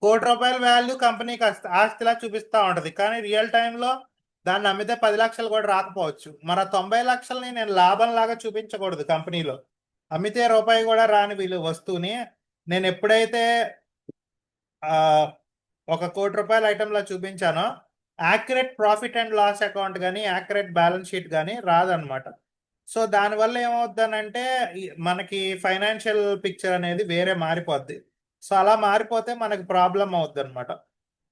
₹1,00,00,000 value కంపెనీకి ఆస్తిలా చూపిస్తా ఉంటది. కానీ రియల్ టైంలో దాన్ని అమ్మితే 10 లక్షలు కూడా రాకపోవచ్చు. మరి ఆ 90 లక్షలని నేను లాభం లాగా చూపించకూడదు కంపెనీలో. అమ్మితే రూపాయి కూడా రాని వస్తువుని నేను ఎప్పుడైతే ఒక ₹1,00,00,000 ఐటెంలా చూపించానో accurate profit and loss account కానీ యాక్యురేట్ బ్యాలెన్స్ షీట్ కానీ రాదనమాట. సో దానివల్ల ఏమవుద్దనంటే మనకి ఫైనాన్షియల్ పిక్చర్ అనేది వేరే మారిపోద్ది. సో అలా మారిపోతే మనకి ప్రాబ్లం అవుద్ది అనమాట.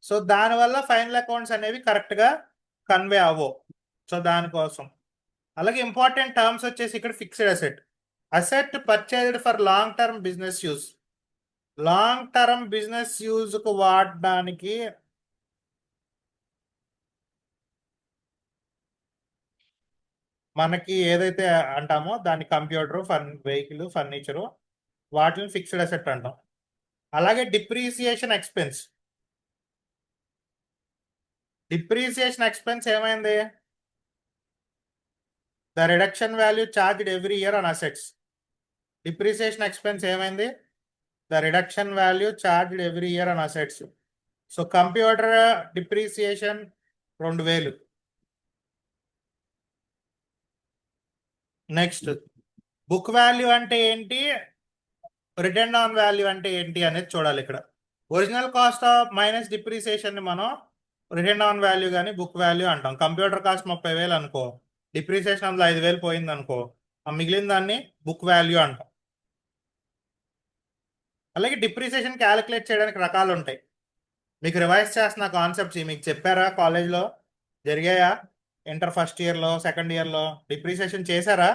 సో దానివల్ల ఫైనల్ అకౌంట్స్ అనేవి కరెక్ట్గా కన్వే అవ్వవు. సో దానికోసం అలాగే ఇంపార్టెంట్ టర్మ్స్ వచ్చేసి ఇక్కడ fixed asset purchased for long term business use. Long term business యూజ్కు వాడడానికి మనకి ఏదైతే అంటామో దాన్ని కంప్యూటర్, వెహికల్, ఫర్నిచరు వాటిని ఫిక్స్డ్ అసెట్ అంటాం. అలాగే డిప్రీసియేషన్ ఎక్స్పెన్స్. డిప్రీసియేషన్ ఎక్స్పెన్స్ ఏమైంది? The reduction value charged every year on assets. Depreciation expense ఏమైంది? The reduction value charged every year on assets. So computer depreciation 2,000. Next book value అంటే ఏంటి, return on value అంటే ఏంటి అనేది చూడాలి. ఇక్కడ original cost of minus depreciation ని మనం రిటర్న్ ఆన్ వాల్యూ కానీ బుక్ వాల్యూ అంటాం. కంప్యూటర్ కాస్ట్ 30,000 అనుకో, డిప్రీసియేషన్ అందులో 5,000 పోయింది అనుకో, ఆ మిగిలిన దాన్ని బుక్ వాల్యూ అంటాం. అలాగే డిప్రీసియేషన్ క్యాలిక్యులేట్ చేయడానికి రకాలు ఉంటాయి. మీకు రివైజ్ చేస్తున్న కాన్సెప్ట్స్ మీకు చెప్పారా, కాలేజ్లో జరిగాయా? ఇంటర్ ఫస్ట్ ఇయర్లో, సెకండ్ ఇయర్లో డిప్రీసియేషన్ చేశారా?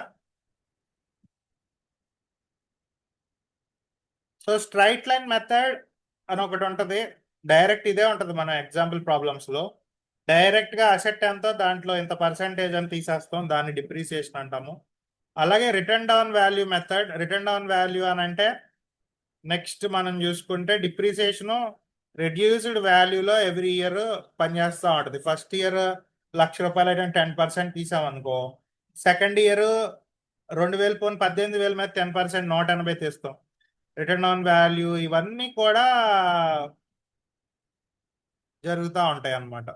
సో స్ట్రైట్ లైన్ మెథడ్ అని ఒకటి ఉంటుంది. డైరెక్ట్ ఇదే ఉంటుంది మన ఎగ్జాంపుల్ ప్రాబ్లమ్స్లో. డైరెక్ట్గా అసెట్ ఎంతో దాంట్లో ఇంత పర్సెంటేజ్ అని తీసేస్తాం, దాన్ని డిప్రీసియేషన్ అంటాము. అలాగే return down value method. Return down value అని అంటే నెక్స్ట్ మనం చూసుకుంటే డిప్రీసియేషను రెడ్యూస్డ్ వాల్యూలో ఎవ్రీ ఇయర్ పనిచేస్తూ ఉంటుంది. ఫస్ట్ ఇయర్ ₹1,00,000 అయితే 10% తీసామనుకో, సెకండ్ ఇయర్ 2,000 పోను 18,000 మీద 10% 180 తీస్తాం. రిటర్న్ ఆన్ వాల్యూ ఇవన్నీ కూడా జరుగుతూ ఉంటాయి అన్నమాట.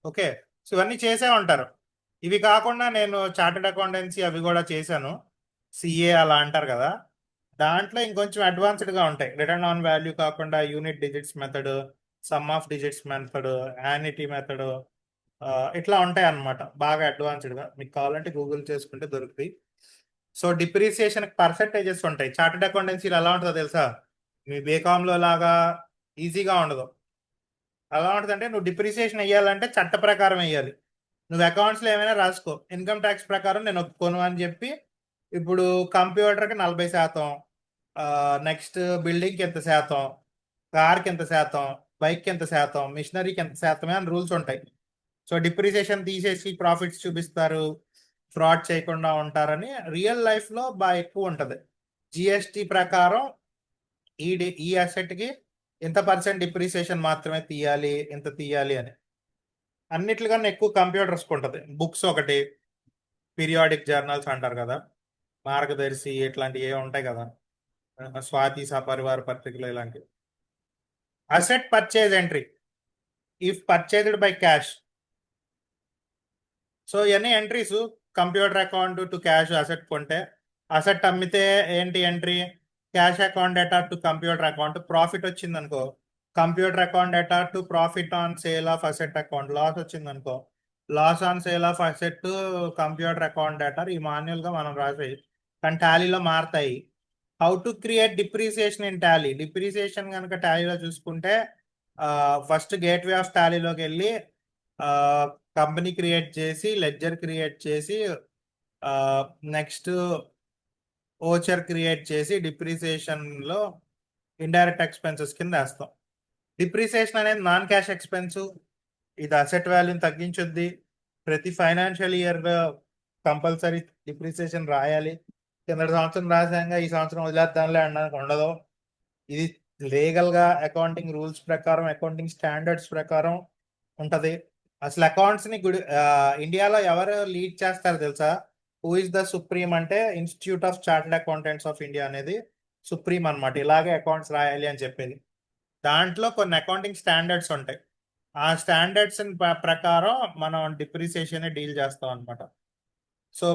ఓకే, సో ఇవన్నీ చేసే ఉంటారు. ఇవి కాకుండా నేను చార్టెడ్ అకౌంటెన్సీ అవి కూడా చేశాను, సిఏ అలా అంటారు కదా. దాంట్లో ఇంకొంచెం అడ్వాన్స్డ్గా ఉంటాయి. రిటర్న్ ఆన్ వాల్యూ కాకుండా unit digits method, some of digits method, యానిటీ method, ఇట్లా ఉంటాయి అన్నమాట. బాగా అడ్వాన్స్డ్గా మీకు కావాలంటే గూగుల్ చేసుకుంటే దొరుకుతాయి. సో డిప్రీసియేషన్ పర్సెంటేజెస్ ఉంటాయి. చార్టెడ్ అకౌంటెన్సీలో ఎలా ఉంటుందో తెలుసా? మీ బీకామ్లో లాగా ఈజీగా ఉండదు. ఎలా ఉంటుందంటే నువ్వు డిప్రిసియేషన్ వేయాలంటే చట్ట ప్రకారం వేయాలి. నువ్వు అకౌంట్స్లో ఏమైనా రాసుకో, ఇన్కమ్ ట్యాక్స్ ప్రకారం నేను ఒప్పుకోను అని చెప్పి. ఇప్పుడు కంప్యూటర్కి 40%, నెక్స్ట్ బిల్డింగ్కి ఎంత శాతం, కార్కి ఎంత శాతం, బైక్కి ఎంత శాతం, మిషనరీకి ఎంత శాతమే అని రూల్స్ ఉంటాయి. సో డిప్రిసియేషన్ తీసేసి ప్రాఫిట్స్ చూపిస్తారు, ఫ్రాడ్ చేయకుండా ఉంటారని. రియల్ లైఫ్లో బాగా ఎక్కువ ఉంటుంది. జిఎస్టీ ప్రకారం ఈ అసెట్కి ఇంత % డిప్రిసియేషన్ మాత్రమే తీయాలి, ఇంత తీయాలి అని. అన్నిట్లుగానే ఎక్కువ కంప్యూటర్స్కి ఉంటుంది. బుక్స్ ఒకటి, పీరియాడిక్ జర్నల్స్ అంటారు కదా, మార్గదర్శి ఇట్లాంటివి ఏ ఉంటాయి కదా, స్వాతి సపరివార పత్రికలు ఇలాంటివి. Asset purchase entry if purchased by cash. So ఇవన్నీ entries. Computer account to cash asset కొంటే, అసెట్ అమ్మితే ఏంటి entry, cash account data to computer account. Profit వచ్చింది అనుకో, computer account data to profit on sale of asset account. Loss వచ్చింది అనుకో, loss on sale of asset to computer account data. ఈ మాన్యువల్గా మనం రాసేది, కానీ టాలీలో మారుతాయి. How to create depreciation in Tally. Depreciation కనుక టాలీలో చూసుకుంటే ఫస్ట్ గేట్వే ఆఫ్ టాలీలోకి వెళ్ళి కంపెనీ క్రియేట్ చేసి, లెడ్జర్ క్రియేట్ చేసి, నెక్స్ట్ ఓచర్ క్రియేట్ చేసి డిప్రిసియేషన్లో ఇండైరెక్ట్ ఎక్స్పెన్సెస్ కింద వేస్తాం. డిప్రిసియేషన్ అనేది నాన్ క్యాష్ ఎక్స్పెన్స్. ఇది అసెట్ వాల్యూని తగ్గించుద్ది. ప్రతి ఫైనాన్షియల్ ఇయర్ కంపల్సరీ డిప్రిసియేషన్ రాయాలి. కింద సంవత్సరం రాసాంగా ఈ సంవత్సరం వదిలేద్దాంలే అనడానికి ఉండదు. ఇది లీగల్గా అకౌంటింగ్ రూల్స్ ప్రకారం, అకౌంటింగ్ స్టాండర్డ్స్ ప్రకారం ఉంటుంది. అసలు అకౌంట్స్ని ఇండియాలో ఎవరు లీడ్ చేస్తారు తెలుసా? హూ ఇస్ ద సుప్రీం అంటే institute of chartered accountants of India అనేది సుప్రీం అన్నమాట, ఇలాగే అకౌంట్స్ రాయాలి అని చెప్పేది. దాంట్లో కొన్ని అకౌంటింగ్ స్టాండర్డ్స్ ఉంటాయి. ఆ స్టాండర్డ్స్ ప్రకారం మనం డిప్రిసియేషన్ డీల్ చేస్తాం అనమాట. So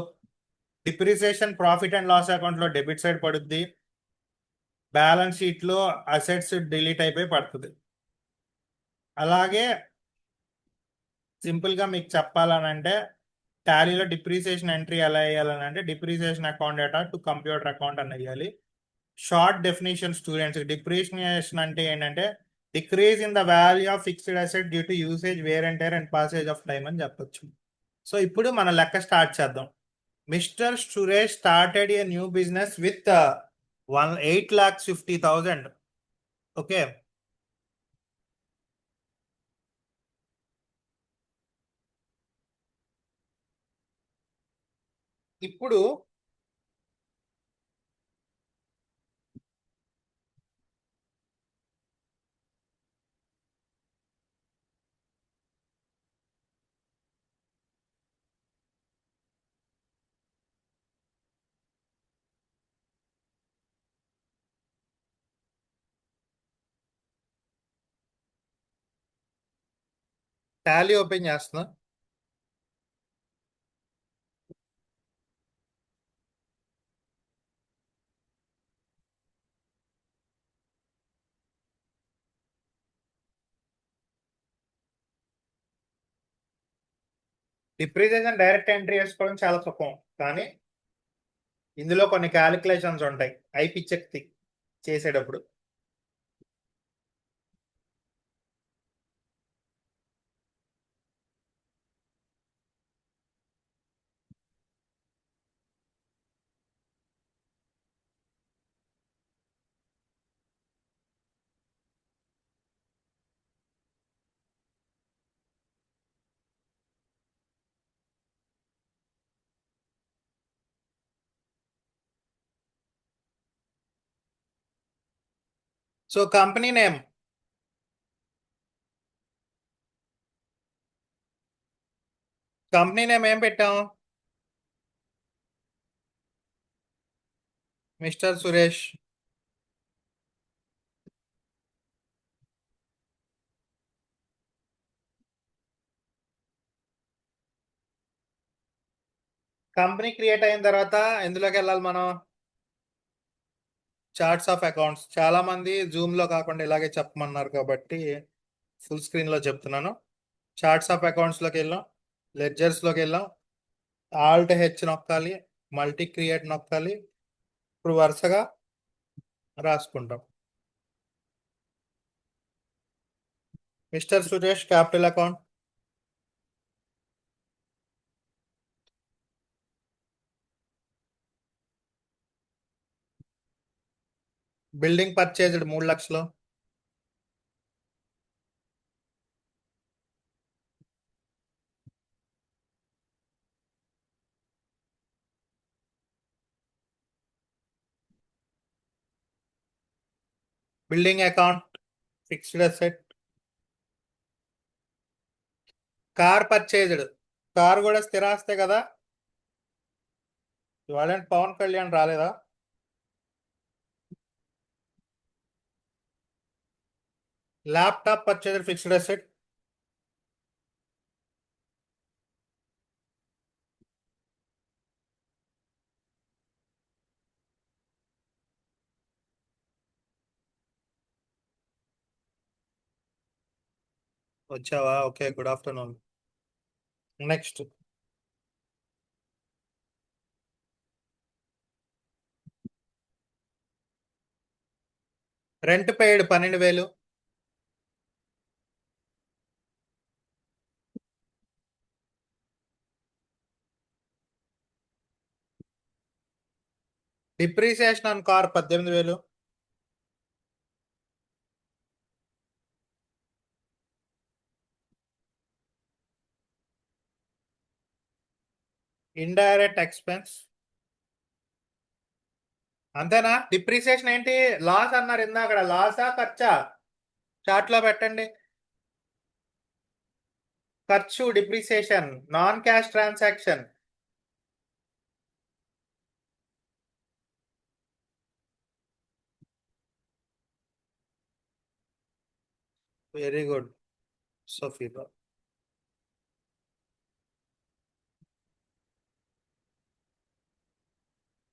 depreciation profit and loss account లో డెబిట్ సైడ్ పడుద్ది, బ్యాలెన్స్ షీట్ లో అసెట్స్ డిలీట్ అయిపోయి పడుతుంది. అలాగే సింపుల్ గా మీకు చెప్పాలనంటే టాలీలో డిప్రిసియేషన్ ఎంట్రీ ఎలా వేయాలని అంటే depreciation account data to computer account అని వేయాలి. షార్ట్ డెఫినేషన్ స్టూడెంట్స్, డిప్రిసియేషన్ అంటే ఏంటంటే decrease in the value of fixed asset due to usage, wear and tear and passage of time అని చెప్పొచ్చు. సో ఇప్పుడు మన లెక్క స్టార్ట్ చేద్దాం. Mister Suresh started a new business with 8,50,000. Okay, ఇప్పుడు టాలీ ఓపెన్ చేస్తున్నా. డిప్రిసియేషన్ డైరెక్ట్ ఎంట్రీ వేసుకోవడం చాలా సుఖం, కానీ ఇందులో కొన్ని క్యాలిక్యులేషన్స్ ఉంటాయి అయి పిచ్చెక్తి చేసేటప్పుడు. సో కంపెనీ నేమ్ ఏం పెట్టాం? మిస్టర్ సురేష్. కంపెనీ క్రియేట్ అయిన తర్వాత ఎందులోకి వెళ్ళాలి మనం? Charts of accounts. చాలా మంది జూమ్ లో కాకుండా ఇలాగే చెప్పమన్నారు కాబట్టి ఫుల్ స్క్రీన్ లో చెప్తున్నాను. చార్ట్స్ ఆఫ్ అకౌంట్స్ లోకి వెళ్ళాం, లెడ్జర్స్ లోకి వెళ్ళాం, ఆల్ట్ హెచ్ నొక్కాలి, మల్టీ క్రియేట్ నొక్కాలి. ఇప్పుడు వరుసగా రాసుకుంటాం. Mister Suresh capital account, building purchased 3,00,000, building account fixed asset. Car purchased, car కూడా స్థిరాస్తే కదా. ఇవాళ పవన్ కళ్యాణ్ రాలేదా? Laptop purchased fixed asset. వచ్చావా? Okay, good afternoon. Next rent paid 12,000. Depreciation on car 18,000. Indirect expense. అంతేనా? డిప్రిసియేషన్ ఏంటి? లాస్ అన్నారు ఇందాక, లాసా ఖర్చా? చార్ట్ లో పెట్టండి. ఖర్చు depreciation, non cash transaction. Very good సోఫీబా.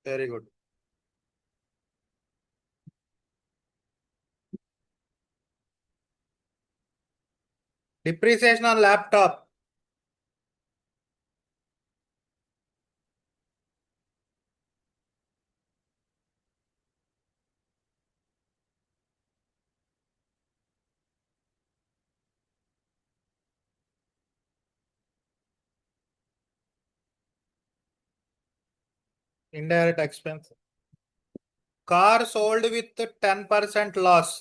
Very good. Depreciation on laptop. Indirect expense. Car sold with 10% loss.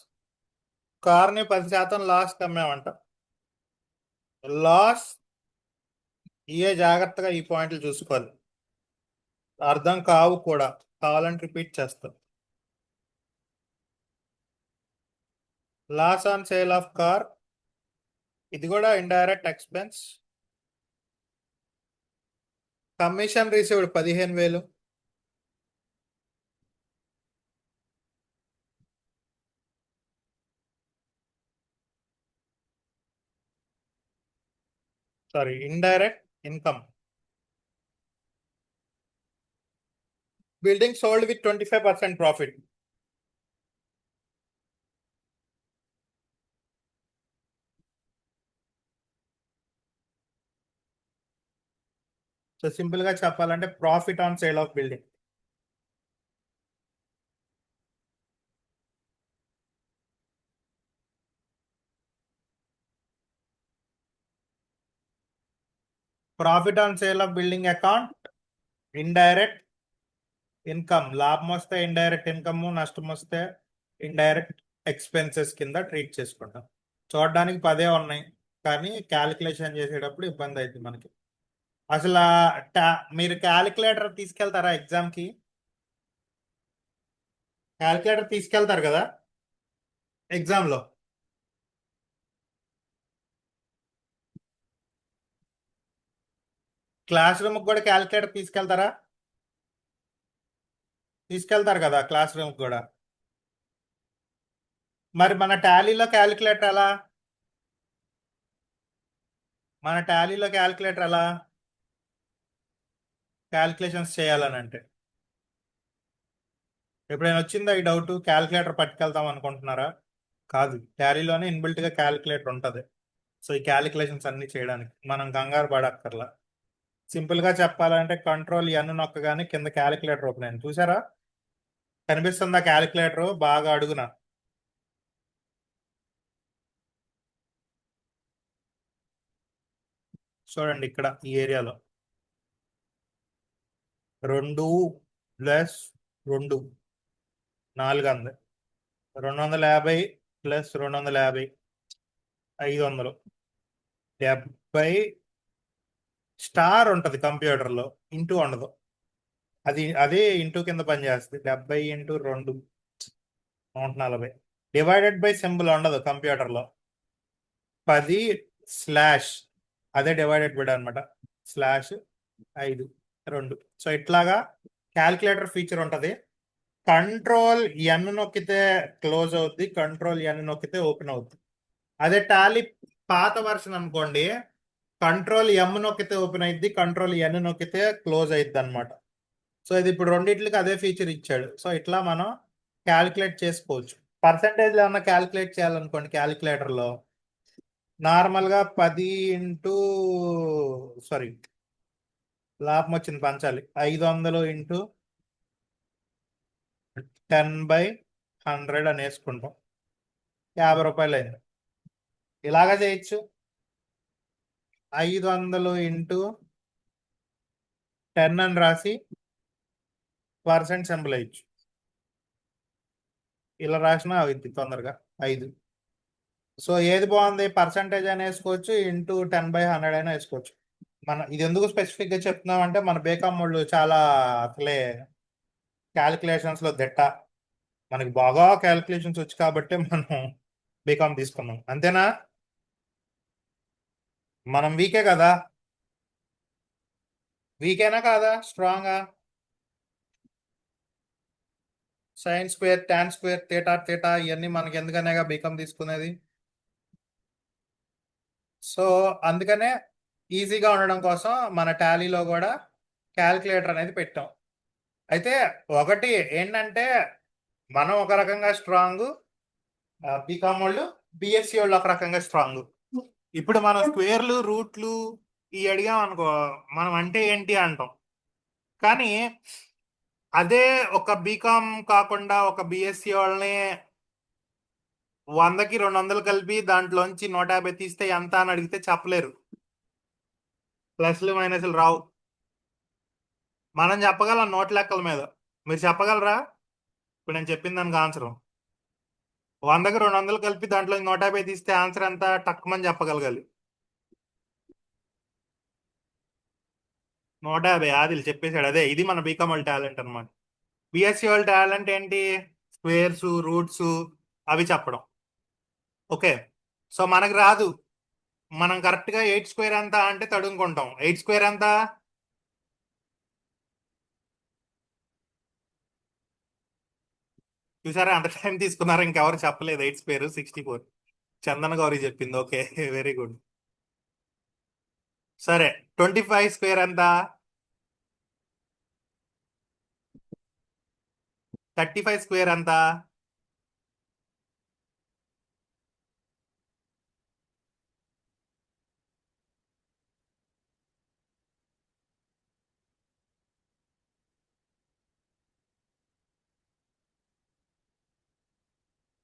కార్ని 10% లాస్ అమ్మామంట. లాస్ ఇయే జాగ్రత్తగా ఈ పాయింట్లు చూసుకోవాలి. అర్థం కావు కూడా, కావాలంటే రిపీట్ చేస్తాం. Loss on sale of car, ఇది కూడా indirect expense. Commission received 15,000. Sorry, indirect income. Building sold with 25% profit. So simple గా చెప్పాలంటే profit on sale of building. Profit on sale of building account, indirect income. లాభం వస్తే indirect income, నష్టం వస్తే indirect expenses కింద treat చేసుకుంటాం. చూడడానికి 10 ఉన్నాయి, కానీ క్యాలిక్యులేషన్ చేసేటప్పుడు ఇబ్బంది అవుతుంది మనకి. అసలు మీరు క్యాలిక్యులేటర్ తీసుకెళ్తారా ఎగ్జామ్కి? క్యాలిక్యులేటర్ తీసుకెళ్తారు కదా ఎగ్జామ్లో? క్లాస్ రూమ్కి కూడా క్యాలిక్యులేటర్ తీసుకెళ్తారా? తీసుకెళ్తారు కదా క్లాస్ రూమ్కి కూడా. మరి మన టాలీలో క్యాలిక్యులేటర్ ఎలా? మన టాలీలో క్యాలిక్యులేటర్ ఎలా క్యాలిక్యులేషన్స్ చేయాలని అంటే? ఎప్పుడైనా వచ్చిందా ఈ డౌట్? క్యాలిక్యులేటర్ పట్టుకెళ్తాం అనుకుంటున్నారా? కాదు, టాలీలోనే ఇన్బిల్ట్ గా క్యాలిక్యులేటర్ ఉంటుంది. సో ఈ క్యాలిక్యులేషన్స్ అన్ని చేయడానికి మనం కంగారు పడక్కర్లా. సింపుల్ గా చెప్పాలంటే కంట్రోల్ ఎన్ నొక్కగానే కింద క్యాలిక్యులేటర్ ఓపెన్ అయింది, చూసారా? కనిపిస్తుందా క్యాలిక్యులేటర్ బాగా అడుగున? చూడండి ఇక్కడ ఈ ఏరియాలో 2 + 2 400, 250 + 250 500, 70 స్టార్ ఉంటుంది కంప్యూటర్లో, ఇంటూ ఉండదు. అదే ఇంటూ కింద పనిచేస్తుంది. 70 × 2 140. డివైడెడ్ బై సింబల్ ఉండదు కంప్యూటర్లో. 10 అదే డివైడెడ్ బై అనమాట. /5 2. సో ఇట్లాగా క్యాల్కులేటర్ ఫీచర్ ఉంటుంది. కంట్రోల్ ఎన్ నొక్కితే క్లోజ్ అవుద్ది, కంట్రోల్ ఎన్ నొక్కితే ఓపెన్ అవుద్ది. అదే టాలీ పాత వర్షన్ అనుకోండి, కంట్రోల్ ఎం నొక్కితే ఓపెన్ అయింది, కంట్రోల్ ఎన్ నొక్కితే క్లోజ్ అయిద్ది అనమాట. సో ఇది ఇప్పుడు రెండింటికి అదే ఫీచర్ ఇచ్చాడు. సో ఇట్లా మనం క్యాలిక్యులేట్ చేసుకోవచ్చు. పర్సంటేజ్ ఏమన్నా క్యాలిక్యులేట్ చేయాలనుకోండి క్యాలిక్యులేటర్లో, నార్మల్గా 10 ఇంటూ సారీ లాభం వచ్చింది పంచాలి, 500 ఇంటూ 10/100 అని వేసుకుంటాం, 50 రూపాయలు అయింది. ఇలాగా చేయొచ్చు. 500 ఇంటూ 10 అని రాసి పర్సెంట్ సింబల్ వేయచ్చు. ఇలా రాసినా అవుద్ది తొందరగా 5. సో ఏది బాగుంది? పర్సంటేజ్ అని వేసుకోవచ్చు, ఇంటూ 10/100 అయినా వేసుకోవచ్చు. ఇది ఎందుకు స్పెసిఫిక్ గా చెప్తున్నాం అంటే మన బేకామ్ వాళ్ళు చాలా అసలే క్యాలిక్యులేషన్స్ లో దిట్ట. మనకి బాగా క్యాలిక్యులేషన్స్ వచ్చి కాబట్టి మనం బీకామ్ తీసుకున్నాం, అంతేనా? మనం వీకే కదా? వీకేనా కాదా? స్ట్రాంగా? Sine square, tan square, theta theta ఇవన్నీ మనకి ఎందుకనేగా బీకామ్ తీసుకునేది. సో అందుకనే ఈజీగా ఉండడం కోసం మన టాలీలో కూడా క్యాల్కులేటర్ అనేది పెట్టాం. అయితే ఒకటి ఏంటంటే మనం ఒక రకంగా స్ట్రాంగ్, బీకామ్ వాళ్ళు బిఎస్సి వాళ్ళు ఒక రకంగా స్ట్రాంగ్. ఇప్పుడు మనం స్క్వేర్లు రూట్లు ఈ అడిగాం అనుకో, మనం అంటే ఏంటి అంటాం. కానీ అదే ఒక బీకామ్ కాకుండా ఒక బిఎస్సి వాళ్ళని 100కి 200 కలిపి దాంట్లోంచి 150 తీస్తే ఎంత అని అడిగితే చెప్పలేరు. ప్లస్లు మైనస్లు రావు. మనం చెప్పగలం నోట్ లెక్కల మీద. మీరు చెప్పగలరా? ఇప్పుడు నేను చెప్పిన దానికి ఆన్సర్ 100కి 200 కలిపి దాంట్లో 150 తీస్తే ఆన్సర్ ఎంత టక్కుమని చెప్పగలగాలి. 150 ఆదిల్ చెప్పేశాడు. అదే ఇది మన బీకామ్ వాళ్ళ టాలెంట్ అనమాట. బిఎస్సి వాళ్ళ టాలెంట్ ఏంటి? స్క్వేర్స్ రూట్స్ అవి చెప్పడం. ఓకే, సో మనకు రాదు. మనం కరెక్ట్ గా 8 స్క్వేర్ ఎంత అంటే తడుముకుంటాం. 8 స్క్వేర్ ఎంత? చూసారా, అంత టైం తీసుకున్నారు, ఇంకెవరు చెప్పలేదు. 8 స్క్వేర్ 64. చందన గౌరి చెప్పింది. Okay, very good. సరే, 25 స్క్వేర్ ఎంత? 35 స్క్వేర్ ఎంత?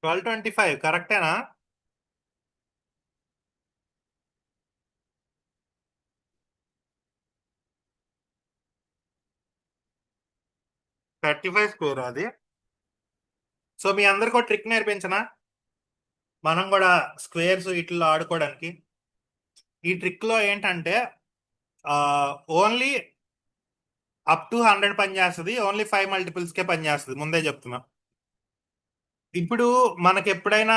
1225 కరెక్టేనా? థర్టీ ఫైవ్ స్క్వేర్ అది. సో మీ అందరికి ఒక ట్రిక్ నేర్పించనా, మనం కూడా స్క్వేర్స్ ఇట్లా ఆడుకోవడానికి. ఈ ట్రిక్ లో ఏంటంటే ఓన్లీ అప్ టు 100 పని చేస్తుంది, ఓన్లీ 5 మల్టిపుల్స్ కే పని చేస్తుంది, ముందే చెప్తున్నా. ఇప్పుడు మనకి ఎప్పుడైనా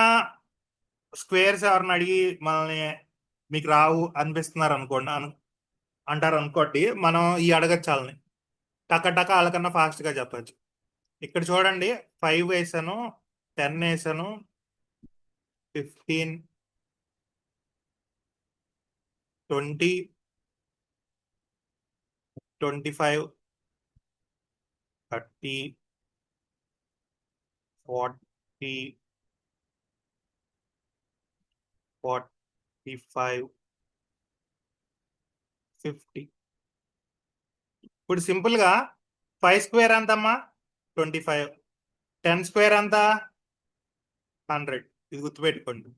స్క్వేర్స్ ఎవరిని అడిగి మనల్ని మీకు రావు అనిపిస్తున్నారు అనుకోండి, అంటారు అనుకోండి, మనం ఈ అడగచ్చు వాళ్ళని. టక టక వాళ్ళకన్నా ఫాస్ట్ గా చెప్పచ్చు. ఇక్కడ చూడండి, 5 వేసాను, 10 వేసాను, 15, 20, 25, 30, 40, 45, 50. ఇప్పుడు సింపుల్ గా 5 స్క్వేర్ ఎంతమ్మా? 25. 10 స్క్వేర్ ఎంత? 100. ఇది గుర్తుపెట్టుకోండి.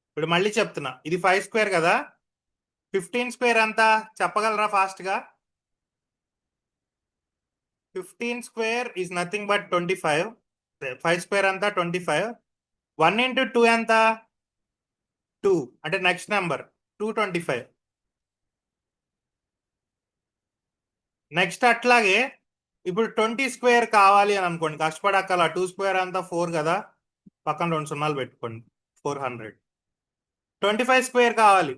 ఇప్పుడు మళ్ళీ చెప్తున్నా, ఇది 5 స్క్వేర్ కదా. 15 స్క్వేర్ ఎంత చెప్పగలరా ఫాస్ట్ గా? 15 square is nothing but 25. 5 square ఎంత? 25. 1 ఇంటూ 2 ఎంత? 2. అంటే నెక్స్ట్ నెంబర్ 225. నెక్స్ట్ అట్లాగే ఇప్పుడు 20 స్క్వేర్ కావాలి అని అనుకోండి, కష్టపడక్కల. 2 స్క్వేర్ అంతా 4 కదా, పక్కన 2 సున్నాలు పెట్టుకోండి, 400. 25 స్క్వేర్ కావాలి.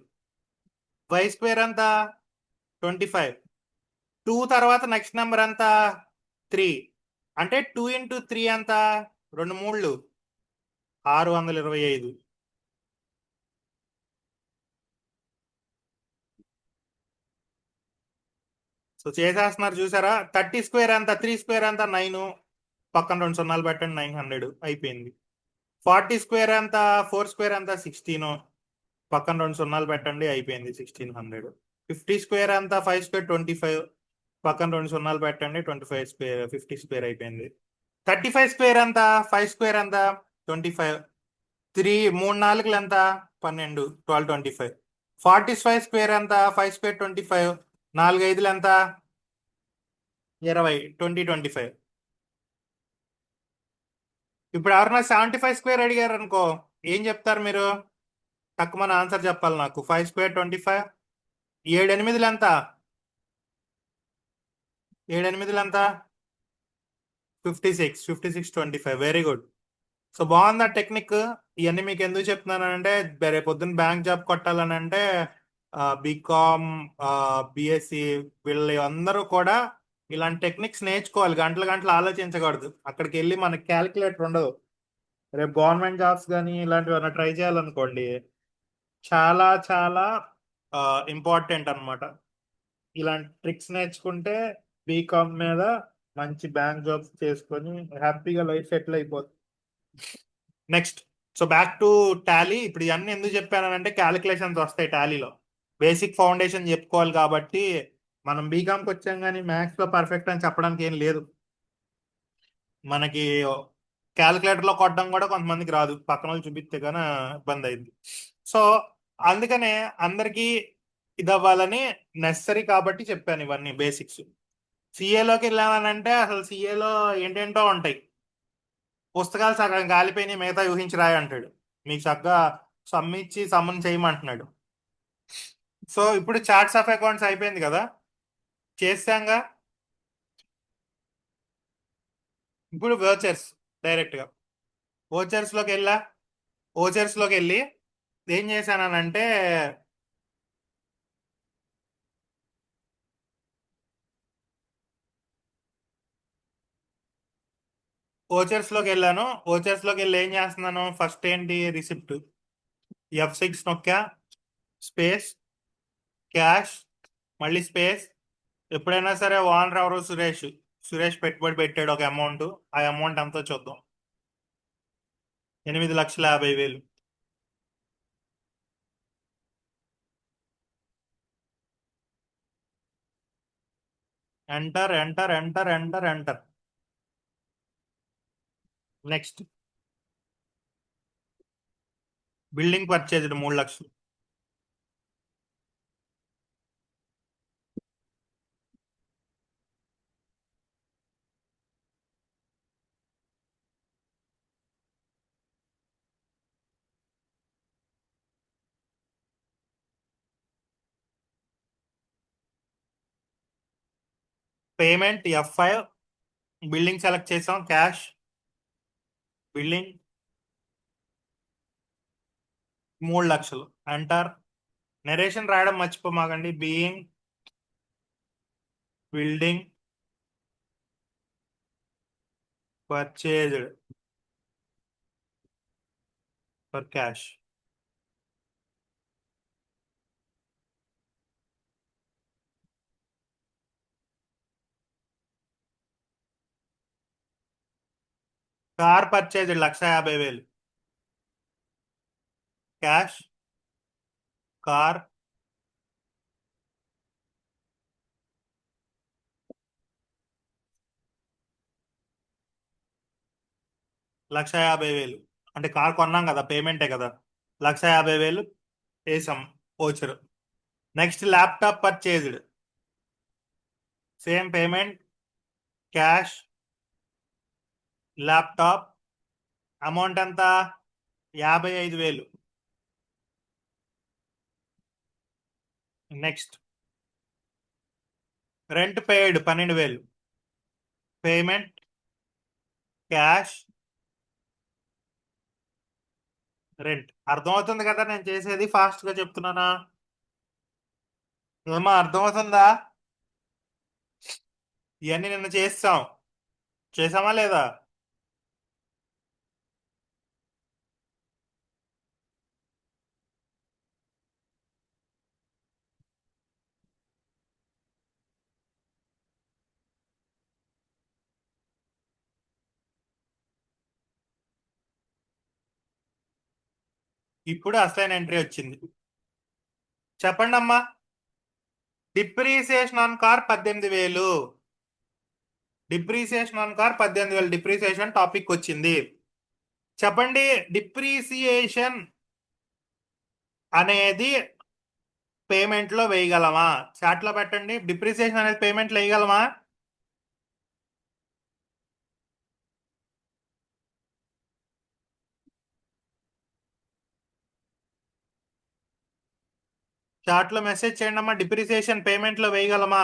5 స్క్వేర్ ఎంత? 25. 2 తర్వాత నెక్స్ట్ నెంబర్ ఎంత? 3. అంటే 2 ఇంటూ 3 ఎంత? 2 3లు 625. సో చేసేస్తున్నారు చూసారా. 30 స్క్వేర్ ఎంత? 3 స్క్వేర్ ఎంత? 9. పక్కన 2 సున్నాలు పెట్టండి, 900 అయిపోయింది. 40 స్క్వేర్ ఎంత? 4 స్క్వేర్ ఎంత? 16. పక్కన 2 సున్నాలు పెట్టండి, అయిపోయింది, 1600. 50 స్క్వేర్ ఎంత? 5 స్క్వేర్ 25. పక్కన 2 సున్నాలు పెట్టండి, 25 స్క్వేర్ 50 స్క్వేర్ అయిపోయింది. 35 స్క్వేర్ ఎంత? 5 స్క్వేర్ ఎంత? 25. 3 3 నాలుగులు ఎంత? 12, 1225. 45 స్క్వేర్ ఎంత? 5 స్క్వేర్ 25. 4 ఐదులు ఎంత? 20, 2025. ఇప్పుడు ఎవరన్నా 75 స్క్వేర్ అడిగారు అనుకో, ఏం చెప్తారు మీరు? తక్కువ మన ఆన్సర్ చెప్పాలి నాకు. 5 స్క్వేర్ 25. 7 ఎనిమిదిలు ఎంత? 7 ఎనిమిదిలు ఎంత? 56. 56 25. Very good. సో బాగుందా టెక్నిక్? ఇవన్నీ మీకు ఎందుకు చెప్తున్నానంటే, రేపు పొద్దున్న బ్యాంక్ జాబ్ కొట్టాలని అంటే బీకామ్, బిఎస్సి వీళ్ళు అందరూ కూడా ఇలాంటి టెక్నిక్స్ నేర్చుకోవాలి. గంటలు గంటలు ఆలోచించకూడదు. అక్కడికి వెళ్ళి మనకి క్యాలిక్యులేటర్ ఉండదు. రేపు గవర్నమెంట్ జాబ్స్ కానీ ఇలాంటివి ఏమైనా ట్రై చేయాలనుకోండి, చాలా చాలా ఇంపార్టెంట్ అన్నమాట. ఇలాంటి ట్రిక్స్ నేర్చుకుంటే బీకామ్ మీద మంచి బ్యాంక్ జాబ్స్ చేసుకొని హ్యాపీగా లైఫ్ సెటిల్ అయిపోతుంది. Next, so back to Tally. ఇప్పుడు ఇవన్నీ ఎందుకు చెప్పానంటే క్యాలిక్యులేషన్స్ వస్తాయి టాలీలో. బేసిక్ ఫౌండేషన్ చెప్పుకోవాలి కాబట్టి. మనం బీకామ్కి వచ్చాం కానీ మ్యాథ్స్ లో పర్ఫెక్ట్ అని చెప్పడానికి ఏం లేదు. మనకి క్యాలిక్యులేటర్ లో కొట్టడం కూడా కొంతమందికి రాదు, పక్కన వాళ్ళు చూపిస్తే కానీ ఇబ్బంది అయింది. సో అందుకనే అందరికీ ఇది అవ్వాలని నెసరీ కాబట్టి చెప్పాను ఇవన్నీ బేసిక్స్. సిఏలోకి వెళ్ళామనంటే అసలు సిఏలో ఏంటేంటో ఉంటాయి. పుస్తకాలు సగం కాలిపోయినాయి, మిగతా ఊహించి రాయి అంటాడు. మీకు చక్కగా సమ్ ఇచ్చి సమ్మన్ చేయమంటున్నాడు. సో ఇప్పుడు చార్ట్స్ ఆఫ్ అకౌంట్స్ అయిపోయింది కదా, చేస్తాంగా. ఇప్పుడు వర్చర్స్, డైరెక్ట్ గా ఓచర్స్ లోకి వెళ్ళా. ఓచర్స్ లోకి వెళ్ళి ఏం చేశానంటే ఓచర్స్ లోకి వెళ్ళాను. ఓచర్స్ లోకి వెళ్ళి ఏం చేస్తున్నాను, ఫస్ట్ ఏంటి, రిసిప్ట్ F6 నొక్కా, స్పేస్, క్యాష్, మళ్ళీ స్పేస్. ఎప్పుడైనా సరే ఓనర్ ఎవరు, సురేష్. సురేష్ పెట్టుబడి పెట్టాడు ఒక అమౌంట్. ఆ అమౌంట్ ఎంతో చూద్దాం. 8,50,000. Enter enter enter enter enter. Next, building purchased 3,00,000. Payment F5. Building select చేసాం, క్యాష్, బిల్డింగ్ 3,00,000. ఎంటర్. నరేషన్ రాయడం మర్చిపోమాకండి. Being building purchased for cash. Car purchased 1,50,000. Cash, car, lakh 50,000. అంటే కార్ కొన్నాం కదా, పేమెంటే కదా. 1,50,000 వేసాం voucher. Next, laptop purchased. Same payment, cash, laptop. Amount ఎంత, 55,000. Next, rent paid 12,000. Payment, cash, rent. అర్థమవుతుంది కదా నేను చేసేది, ఫాస్ట్ గా చెప్తున్నానా? ఏమా అర్థమవుతుందా? ఇవన్నీ నిన్న చేస్తాం, చేసామా లేదా? ఇప్పుడు అసలైన ఎంట్రీ వచ్చింది. చెప్పండి అమ్మా. Depreciation on car 18,000. Depreciation on car 18,000. Depreciation topic వచ్చింది. చెప్పండి, డిప్రిసియేషన్ అనేది పేమెంట్ లో వేయగలమా? చాట్ లో పెట్టండి, డిప్రిసియేషన్ అనేది పేమెంట్ లో వేయగలమా? చాట్ లో మెసేజ్ చేయండి అమ్మా, డిప్రిసియేషన్ పేమెంట్ లో వేయగలమా?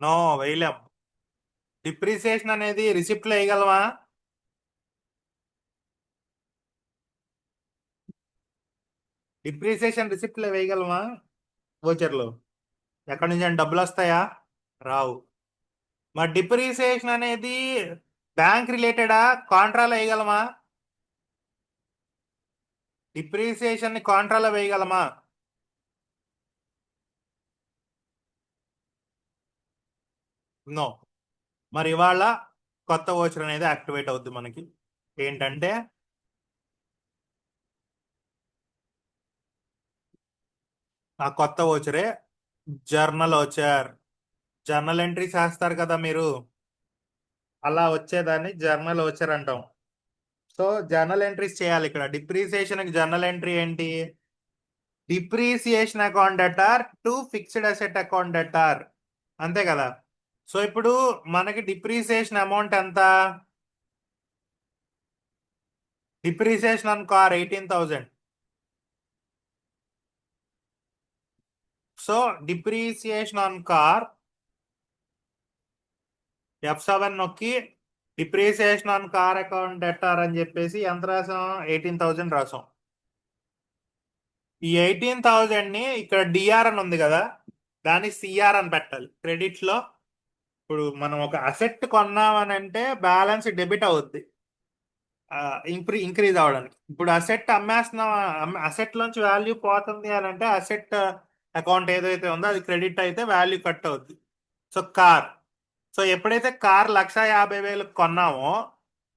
నో, వేయలేం. డిప్రిసియేషన్ అనేది రిసిప్ట్ లో వేయగలమా? డిప్రిసియేషన్ రిసిప్ట్ లో వేయగలమా? వోచర్ లో. ఎక్కడి నుంచి అంటే డబ్బులు వస్తాయా? రావు. మరి డిప్రిసియేషన్ అనేది బ్యాంక్ రిలేటెడా, కాంట్రాలో వేయగలమా? డిప్రిసియేషన్ ని కాంట్రాలో వేయగలమా? నో. మరి ఇవాళ కొత్త ఓచర్ అనేది యాక్టివేట్ అవుద్ది మనకి. ఏంటంటే ఆ కొత్త ఓచరే జర్నల్ ఓచర్. జర్నల్ ఎంట్రీ చేస్తారు కదా మీరు, అలా వచ్చేదాన్ని జర్నల్ ఓచర్ అంటాం. సో జర్నల్ ఎంట్రీస్ చేయాలి. ఇక్కడ డిప్రిసియేషన్ జర్నల్ ఎంట్రీ ఏంటి? Depreciation account debtor to fixed asset account debtor, అంతే కదా. సో ఇప్పుడు మనకి డిప్రిసియేషన్ అమౌంట్ ఎంత? Depreciation on car 18,000. So depreciation on car F7 నొక్కి depreciation on car account debtor అని చెప్పేసి ఎంత రాసాం? 18,000 రాసాం. ఈ 18,000 ని ఇక్కడ డిఆర్ అని ఉంది కదా, దాన్ని సిఆర్ అని పెట్టాలి క్రెడిట్ లో. ఇప్పుడు మనం ఒక అసెట్ కొన్నామని అంటే బ్యాలెన్స్ డెబిట్ అవుద్ది ఇంక్రీజ్ అవడానికి. ఇప్పుడు అసెట్ అమ్మేస్తున్నాం, అసెట్ లోంచి వాల్యూ పోతుంది అని అంటే అసెట్ అకౌంట్ ఏదైతే ఉందో అది క్రెడిట్ అయితే వాల్యూ కట్ అవుద్ది. సో కార్, సో ఎప్పుడైతే కార్ 1,50,000 కొన్నామో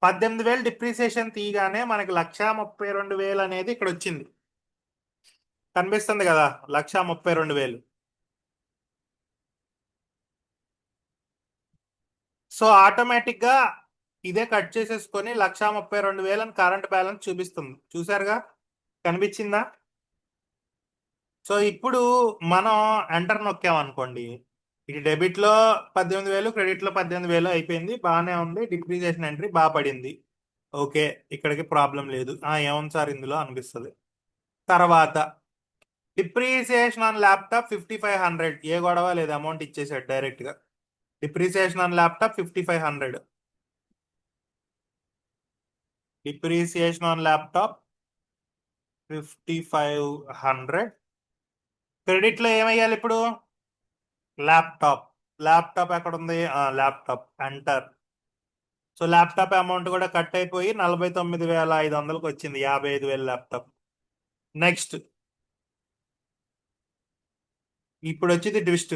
18,000 డిప్రిసియేషన్ తీయగానే మనకి 1,32,000 అనేది ఇక్కడ వచ్చింది, కనిపిస్తుంది కదా, 1,32,000. సో ఆటోమేటిక్ గా ఇదే కట్ చేసేసుకొని 1,32,000 అని కరెంట్ బ్యాలెన్స్ చూపిస్తుంది. చూసారుగా, కనిపించిందా? సో ఇప్పుడు మనం ఎంటర్ నొక్కామనుకోండి, ఇది డెబిట్ లో 18,000, క్రెడిట్ లో 18,000 అయిపోయింది, బాగానే ఉంది. డిప్రిసియేషన్ ఎంట్రీ బాగా పడింది. ఓకే, ఇక్కడికి ప్రాబ్లం లేదు. ఏముంది సార్ ఇందులో అనిపిస్తుంది. తర్వాత డిప్రిసియేషన్ ఆన్ ల్యాప్టాప్ 5,500, ఏ గొడవ లేదు, అమౌంట్ ఇచ్చేసాడు డైరెక్ట్ గా. Depreciation on laptop 5,500. Depreciation on laptop 5,500. Credit లో ఏమయ్యాలి ఇప్పుడు? ల్యాప్టాప్. ల్యాప్టాప్ ఎక్కడ ఉంది? Laptop enter. So laptop amount కూడా కట్ అయిపోయి 49,500కి వచ్చింది, 55,000 ల్యాప్టాప్. నెక్స్ట్, ఇప్పుడు వచ్చింది twist.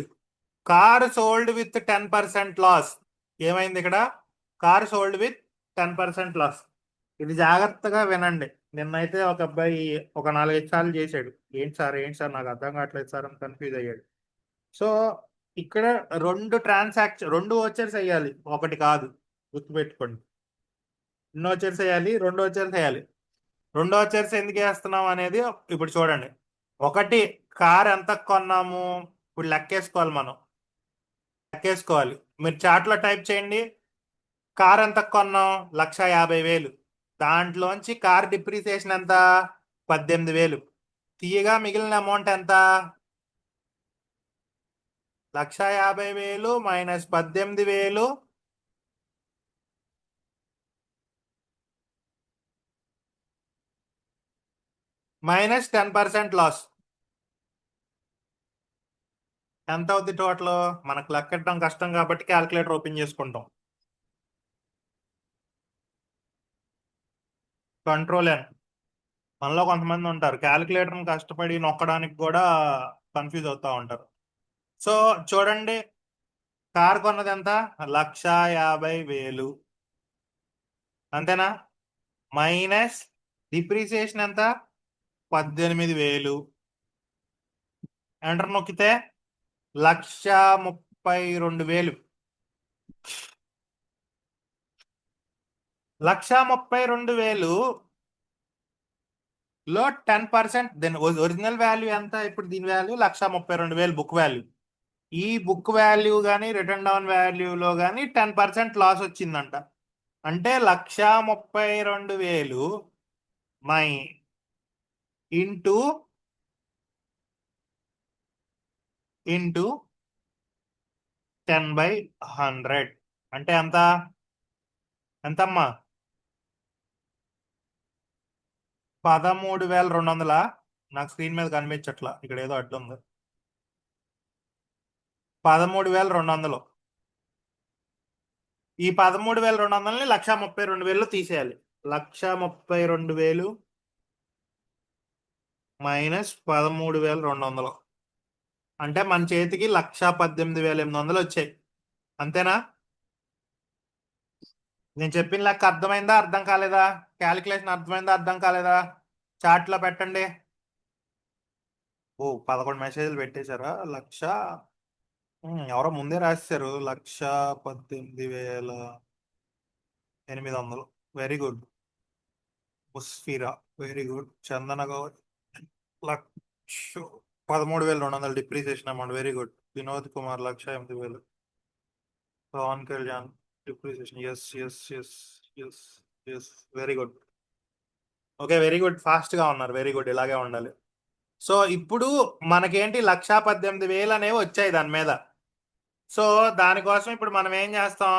Car sold with 10% loss. ఏమైంది ఇక్కడ? Car sold with 10% loss. ఇది జాగ్రత్తగా వినండి. నిన్నైతే ఒక అబ్బాయి ఒక 4-5 సార్లు చేశాడు. ఏంటి సార్ ఏంటి సార్ నాకు అర్థం కావట్లేదు సార్ అని కన్ఫ్యూజ్ అయ్యాడు. సో ఇక్కడ రెండు వచ్చర్స్ వేయాలి, ఒకటి కాదు, గుర్తుపెట్టుకోండి. రెండు వచ్చర్స్ వేయాలి, రెండు వచ్చర్స్ వేయాలి. రెండు వచ్చర్స్ ఎందుకు వేస్తున్నాం అనేది ఇప్పుడు చూడండి. ఒకటి, కార్ ఎంత కొన్నాము ఇప్పుడు లెక్కేసుకోవాలి మనం. లెక్కేసుకోవాలి. మీరు చాట్లో టైప్ చేయండి, కార్ ఎంత కొన్నాం? 1,50,000. దాంట్లోంచి కార్ డిప్రిసియేషన్ ఎంత? 18,000. తీయగా మిగిలిన అమౌంట్ ఎంత? 1,50,000 మైనస్ 18,000 మైనస్ 10% లాస్. ఎంత అవుద్ది టోటల్? మనకు లెక్కెట్టడం కష్టం కాబట్టి క్యాల్కులేటర్ ఓపెన్ చేసుకుంటాం. Control N. మనలో కొంతమంది ఉంటారు క్యాల్కులేటర్ని కష్టపడి నొక్కడానికి కూడా కన్ఫ్యూజ్ అవుతా ఉంటారు. సో చూడండి, కార్ కొన్నది ఎంత? 1,50,000, అంతేనా? మైనస్ డిప్రిసియేషన్ ఎంత? 18,000. ఎంటర్ నొక్కితే 1,32,000. 1,32,000 లో 10%. దెన్ ఒరిజినల్ వాల్యూ ఎంత? ఇప్పుడు దీని వాల్యూ 1,32,000 బుక్ వాల్యూ. ఈ బుక్ వాల్యూ కానీ రిటర్న్ డౌన్ వాల్యూలో కానీ 10% లాస్ వచ్చిందంట. అంటే 1,32,000 మై ఇంటూ 10/100 అంటే ఎంత? ఎంతమ్మా? 13,200. నాకు స్క్రీన్ మీద కనిపించట్లా, ఇక్కడ ఏదో అడ్డు ఉంది. 13,200. ఈ 13,200ని 1,32,000 తీసేయాలి. 1,32,000 మైనస్ 13,200 అంటే మన చేతికి 1,18,800 వచ్చాయి. అంతేనా? నేను చెప్పిన లెక్క అర్థమైందా, అర్థం కాలేదా? క్యాలిక్యులేషన్ అర్థమైందా, అర్థం కాలేదా? చార్ట్లో పెట్టండి. ఓ 11 మెసేజ్లు పెట్టేశారా? ఎవరో ముందే రాశారు 1,18,800. Very good. Musfira very good. Chandana Goud 13,200 depreciation amount. Very good. Vinod Kumar 1,08,000. Pawan Kalyan depreciation. Yes yes yes yes yes. Very good. Okay, very good. Fast గా ఉన్నారు. వెరీ గుడ్, ఇలాగే ఉండాలి. సో ఇప్పుడు మనకేంటి 1,18,000 అనేవి వచ్చాయి దాని మీద. సో దానికోసం ఇప్పుడు మనం ఏం చేస్తాం?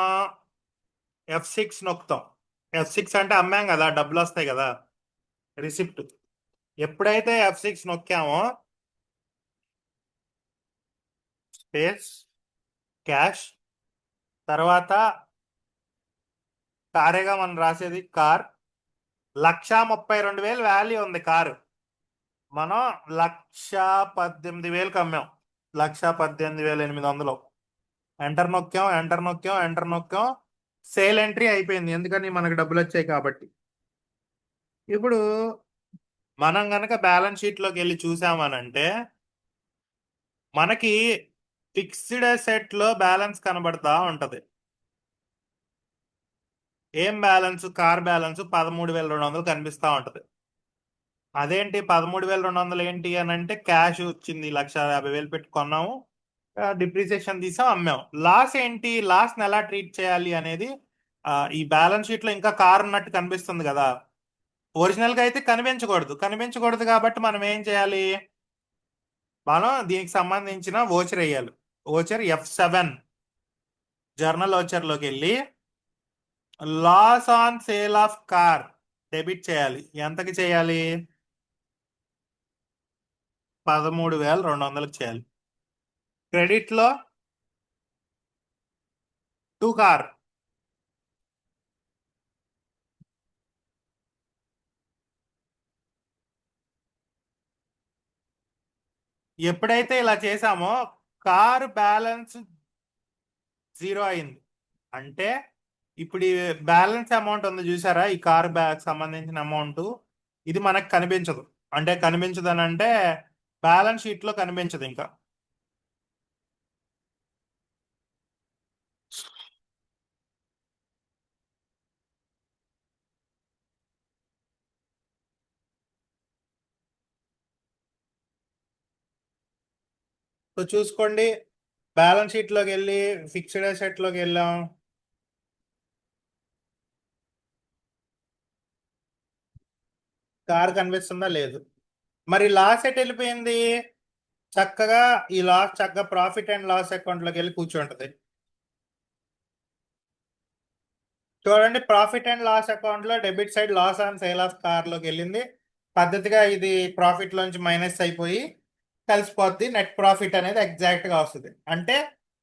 F6 నొక్కుతాం. F6 అంటే అమ్మాం కదా, డబ్బులు వస్తాయి కదా, రిసిప్ట్. ఎప్పుడైతే F6 నొక్కామో స్పేస్ క్యాష్, తర్వాత కారేగా మనం రాసేది కార్. 1,32,000 వాల్యూ ఉంది కారు. మనం 1,18,000కి అమ్మాం. 1,18,800. ఎంటర్ నొక్కాం, ఎంటర్ నొక్కాం, ఎంటర్ నొక్కాం. సేల్ ఎంట్రీ అయిపోయింది, ఎందుకని మనకు డబ్బులు వచ్చాయి కాబట్టి. ఇప్పుడు మనం గనక బ్యాలెన్స్ షీట్లోకి వెళ్ళి చూసామనంటే మనకి ఫిక్స్డ్ అసెట్ లో బ్యాలెన్స్ కనబడతా ఉంటది. ఏం బ్యాలెన్స్? కార్ బ్యాలెన్స్ 13,200 కనిపిస్తా ఉంటది. అదేంటి 13,200 ఏంటి అని అంటే క్యాష్ వచ్చింది, 1,50,000 పెట్టి కొన్నాము, డిప్రిసియేషన్ తీసాం, అమ్మాం. లాస్ ఏంటి? లాస్ ని ఎలా ట్రీట్ చేయాలి అనేది ఈ బ్యాలెన్స్ షీట్ లో ఇంకా కార్ ఉన్నట్టు కనిపిస్తుంది కదా. ఒరిజినల్ గా అయితే కనిపించకూడదు. కనిపించకూడదు కాబట్టి మనం ఏం చేయాలి? మనం దీనికి సంబంధించిన ఓచర్ వేయాలి. ఓచర్ F7 జర్నల్ ఓచర్ లోకి వెళ్ళి loss on sale of car debit చేయాలి. ఎంతకి చేయాలి? 13,200కి చేయాలి. క్రెడిట్ లో టు కార్. ఎప్పుడైతే ఇలా చేసామో కార్ బ్యాలెన్స్ 0 అయింది. అంటే ఇప్పుడు ఈ బ్యాలెన్స్ అమౌంట్ ఉంది చూసారా, ఈ కార్ బ్యాగ్ సంబంధించిన అమౌంట్, ఇది మనకు కనిపించదు. అంటే కనిపించదు అని అంటే బ్యాలెన్స్ షీట్ లో కనిపించదు ఇంకా. సో చూసుకోండి, బ్యాలెన్స్ షీట్ లోకి వెళ్ళి ఫిక్స్డ్ అసెట్ లోకి వెళ్ళాం. కార్ కనిపిస్తుందా? లేదు. మరి లాస్ ఎట్ వెళ్ళిపోయింది? చక్కగా ఈ లాస్ చక్కగా ప్రాఫిట్ అండ్ లాస్ అకౌంట్ లోకి వెళ్ళి కూర్చుంటది. చూడండి, ప్రాఫిట్ అండ్ లాస్ అకౌంట్ లో debit side loss on sale of car లోకి వెళ్ళింది. పద్ధతిగా ఇది ప్రాఫిట్ లోంచి మైనస్ అయిపోయి కలిసిపోద్ది. నెట్ ప్రాఫిట్ అనేది ఎగ్జాక్ట్ గా వస్తుంది. అంటే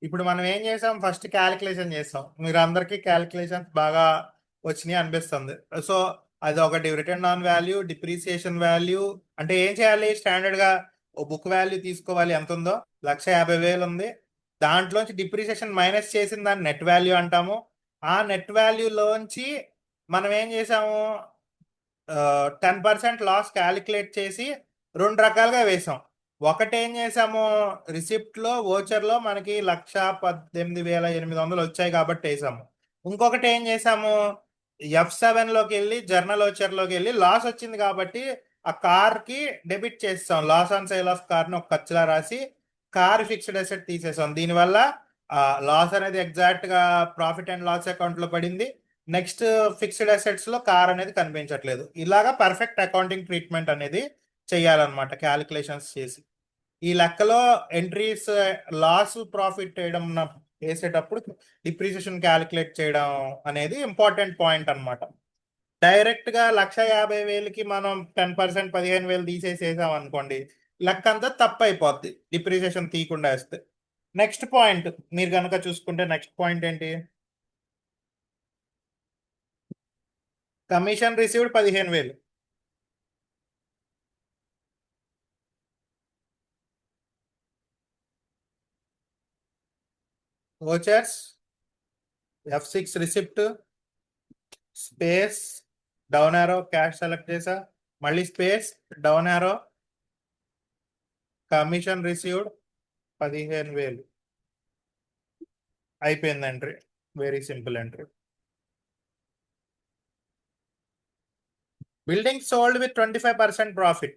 ఇప్పుడు మనం ఏం చేసాం? ఫస్ట్ క్యాలిక్యులేషన్ చేస్తాం. మీరు అందరికీ క్యాలిక్యులేషన్స్ బాగా వచ్చినాయి అనిపిస్తుంది. సో అది ఒకటి return on value, depreciation value. అంటే ఏం చేయాలి? స్టాండర్డ్ గా ఓ బుక్ వాల్యూ తీసుకోవాలి. ఎంత ఉందో 1,50,000 ఉంది. దాంట్లోంచి డిప్రిసియేషన్ మైనస్ చేసిన దాన్ని నెట్ వాల్యూ అంటాము. ఆ నెట్ వాల్యూలోంచి మనం ఏం చేసాము? 10% లాస్ క్యాలిక్యులేట్ చేసి రెండు రకాలుగా వేసాం. ఒకటి ఏం చేసాము? రిసిప్ట్ లో ఓచర్ లో మనకి 1,18,800 వచ్చాయి కాబట్టి వేసాము. ఇంకొకటి ఏం చేసాము? F7 లోకి వెళ్ళి జర్నల్ ఓచర్ లోకి వెళ్ళి లాస్ వచ్చింది కాబట్టి ఆ కార్ కి డెబిట్ చేస్తాం. Loss on sale of car ని ఒక ఖర్చులా రాసి కార్ ఫిక్స్డ్ అసెట్ తీసేసాం. దీనివల్ల లాస్ అనేది ఎగ్జాక్ట్ గా ప్రాఫిట్ అండ్ లాస్ అకౌంట్ లో పడింది. నెక్స్ట్ ఫిక్స్డ్ అసెట్స్ లో కార్ అనేది కనిపించట్లేదు. ఇలాగా పర్ఫెక్ట్ అకౌంటింగ్ ట్రీట్మెంట్ అనేది చేయాలన్నమాట క్యాలిక్యులేషన్స్ చేసి. ఈ లెక్కలో ఎంట్రీస్ లాస్ ప్రాఫిట్ చేయడం వేసేటప్పుడు డిప్రిసియేషన్ క్యాలిక్యులేట్ చేయడం అనేది ఇంపార్టెంట్ పాయింట్ అన్నమాట. డైరెక్ట్ గా 1,50,000కి మనం 10% 15,000 తీసేసి వేసాం అనుకోండి, లెక్క అంతా తప్పు అయిపోద్ది డిప్రిసియేషన్ తీయకుండా వేస్తే. నెక్స్ట్ పాయింట్ మీరు కనుక చూసుకుంటే నెక్స్ట్ పాయింట్ ఏంటి? Commission received 15,000. Vouchers F6 receipt space down arrow cash select చేసా, మళ్ళీ space down arrow commission received 15,000 అయిపోయింది entry. Very simple entry. Building sold with 25% profit.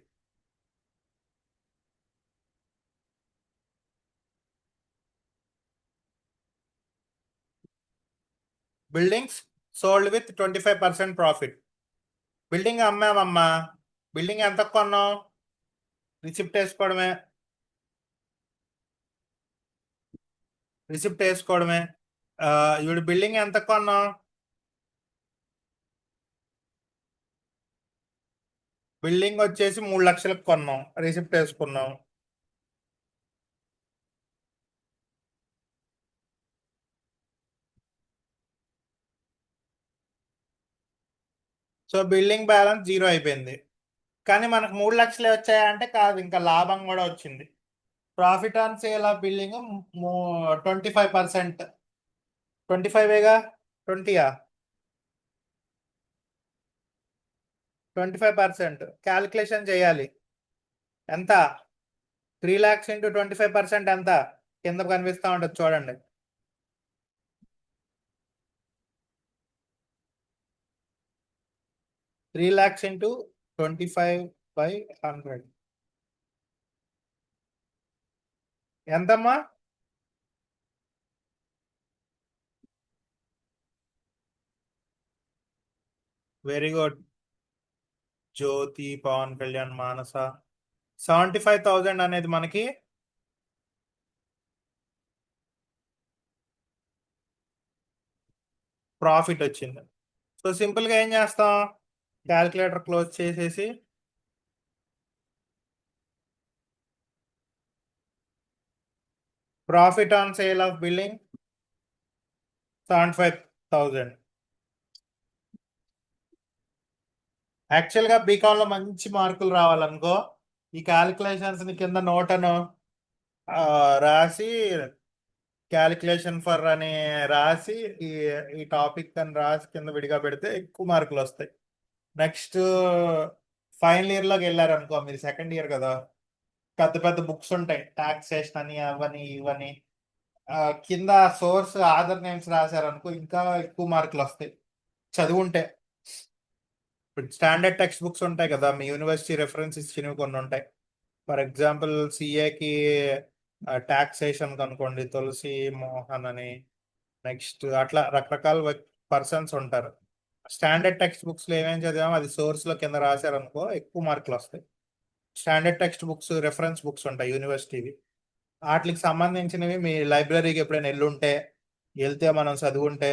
Buildings sold with 25% profit. Building అమ్మామమ్మా. Building ఎంత కొన్నాం? Receipt వేసుకోవడమే. Receipt వేసుకోవడమే. ఇప్పుడు building ఎంత కొన్నాం? బిల్డింగ్ వచ్చేసి 3,00,000కి కొన్నాం, రిసిప్ట్ వేసుకున్నాం. సో బిల్డింగ్ బ్యాలెన్స్ 0 అయిపోయింది. కానీ మనకు 3,00,000 వచ్చాయంటే కాదు, ఇంకా లాభం కూడా వచ్చింది. Profit on sale of building 25%. 25ఏగా, 20యా? 25% calculation చేయాలి. ఎంత? 3,00,000 ఇంటూ 25% ఎంత? కింద కనిపిస్తా ఉంటుంది చూడండి. 3,00,000 ఇంటూ 25/100 ఎంతమ్మా? వెరీ గుడ్ జ్యోతి, పవన్ కళ్యాణ్, మానస. 75,000 అనేది మనకి ప్రాఫిట్ వచ్చింది. సో సింపుల్గా ఏం చేస్తాం? క్యాలిక్యులేటర్ క్లోజ్ చేసేసి profit on sale of building 75,000. యాక్చువల్గా బీకామ్లో మంచి మార్కులు రావాలనుకో ఈ క్యాలిక్యులేషన్స్ని కింద నోట్ అను రాసి క్యాలిక్యులేషన్ ఫర్ అని రాసి ఈ ఈ టాపిక్ అని రాసి కింద విడిగా పెడితే ఎక్కువ మార్కులు వస్తాయి. నెక్స్ట్ ఫైనల్ ఇయర్లోకి వెళ్ళారనుకో, మీరు సెకండ్ ఇయర్ కదా, పెద్ద పెద్ద బుక్స్ ఉంటాయి, టాక్సేషన్ అని అవని ఇవని. కింద సోర్స్ ఆధార్ నేమ్స్ రాశారనుకో ఇంకా ఎక్కువ మార్కులు వస్తాయి చదువుంటే. ఇప్పుడు స్టాండర్డ్ టెక్స్ట్ బుక్స్ ఉంటాయి కదా, మీ యూనివర్సిటీ రెఫరెన్స్ ఇచ్చినవి కొన్ని ఉంటాయి. ఫర్ ఎగ్జాంపుల్ సిఏకి టాక్సేషన్ కనుకోండి, తులసి మోహన్ అని. నెక్స్ట్ అట్లా రకరకాల పర్సన్స్ ఉంటారు. స్టాండర్డ్ టెక్స్ట్ బుక్స్లో ఏమేమి చదివామో అది సోర్స్లో కింద రాశారనుకో ఎక్కువ మార్కులు వస్తాయి. Standard text books reference books ఉంటాయి యూనివర్సిటీవి, వాటికి సంబంధించినవి మీ లైబ్రరీకి ఎప్పుడైనా వెళ్తే మనం చదువుంటే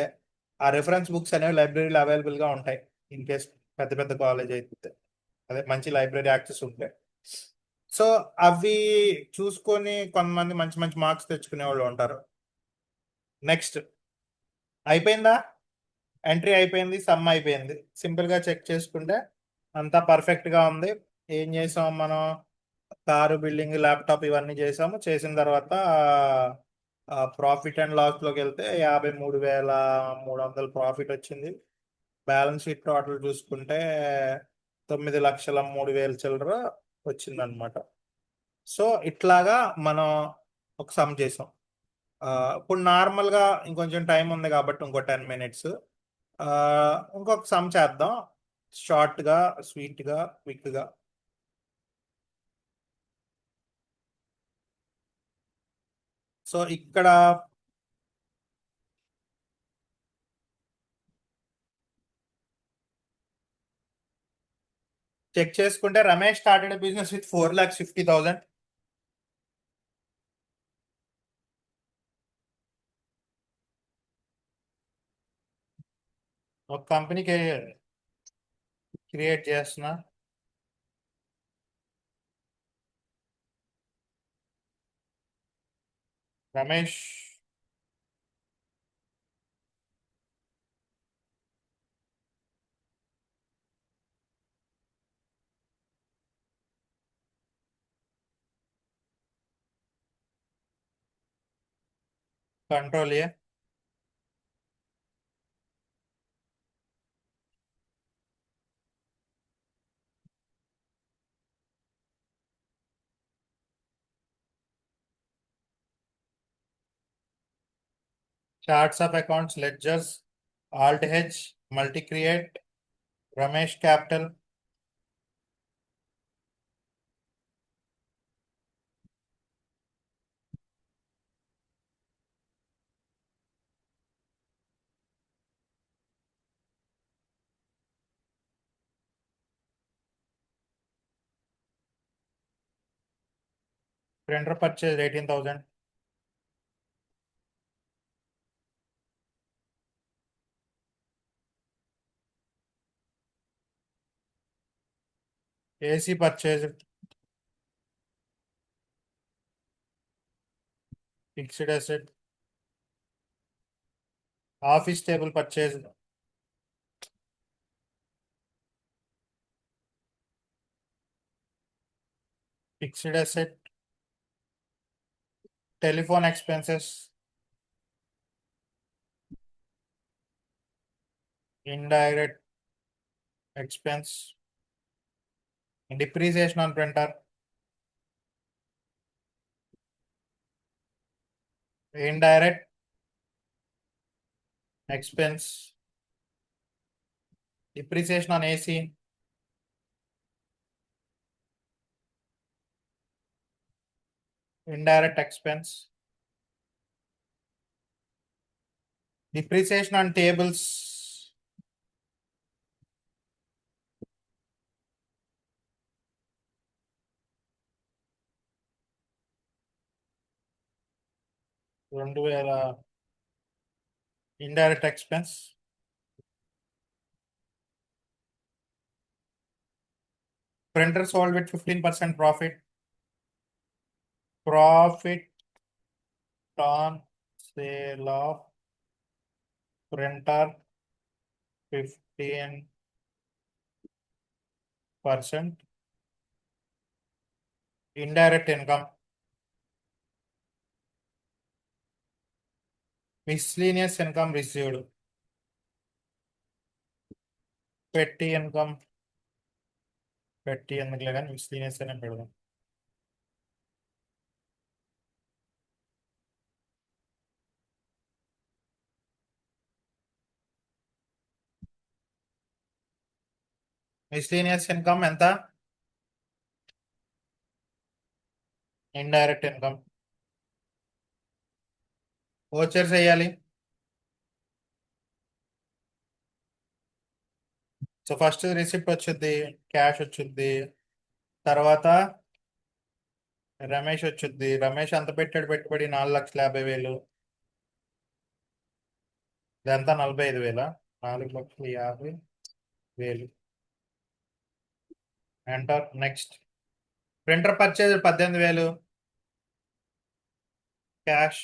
ఆ రెఫరెన్స్ బుక్స్ అనేవి లైబ్రరీలో అవైలబుల్గా ఉంటాయి. ఇన్ కేస్ పెద్ద పెద్ద కాలేజ్ అయితే, అదే మంచి లైబ్రరీ యాక్సెస్ ఉంటే. సో అవి చూసుకొని కొంతమంది మంచి మంచి మార్క్స్ తెచ్చుకునే వాళ్ళు ఉంటారు. నెక్స్ట్ అయిపోయిందా? ఎంట్రీ అయిపోయింది, సమ్ అయిపోయింది. సింపుల్గా చెక్ చేసుకుంటే అంతా పర్ఫెక్ట్గా ఉంది. ఏం చేసాం మనం? కారు, బిల్డింగ్, ల్యాప్టాప్ ఇవన్నీ చేసాము. చేసిన తర్వాత ప్రాఫిట్ అండ్ లాస్లోకి వెళ్తే 53,300 ప్రాఫిట్ వచ్చింది. బ్యాలెన్స్ షీట్ టోటల్ చూసుకుంటే 9,03,000 చిల్లర వచ్చిందనమాట. సో ఇట్లాగా మనం ఒక సమ్ చేసాం. ఇప్పుడు నార్మల్గా ఇంకొంచెం టైం ఉంది కాబట్టి ఇంకో 10 మినిట్స్ ఇంకొక సమ్ చేద్దాం, షార్ట్గా, స్వీట్గా, క్విక్గా. సో ఇక్కడ చెక్ చేసుకుంటే రమేష్ స్టార్టెడ్ బిజినెస్ విత్ 4,50,000. ఒక కంపెనీకి క్రియేట్ చేస్తున్నా. Ramesh control A. Charts of accounts ledgers Alt H multi create Ramesh capital printer purchase 18,000 AC purchase fixed asset office table purchase fixed asset telephone expenses indirect expense depreciation on printer indirect expense depreciation on AC indirect expense depreciation on tables రెండు వేల indirect expense printer sold with 15% profit on sale of printer 15% indirect income miscellaneous income received petty income petty ఎందుకులే కానీ miscellaneous అనే పెడదాం miscellaneous income ఎంత indirect income vouchers వేయాలి so first receipt వచ్చింది cash వచ్చింది తర్వాత రమేష్ వచ్చింది రమేష్ అంత పెట్టాడు పెట్టుబడి 4,50,000 ఇదంతా 45,000 4,50,000 enter next printer purchase 18,000 cash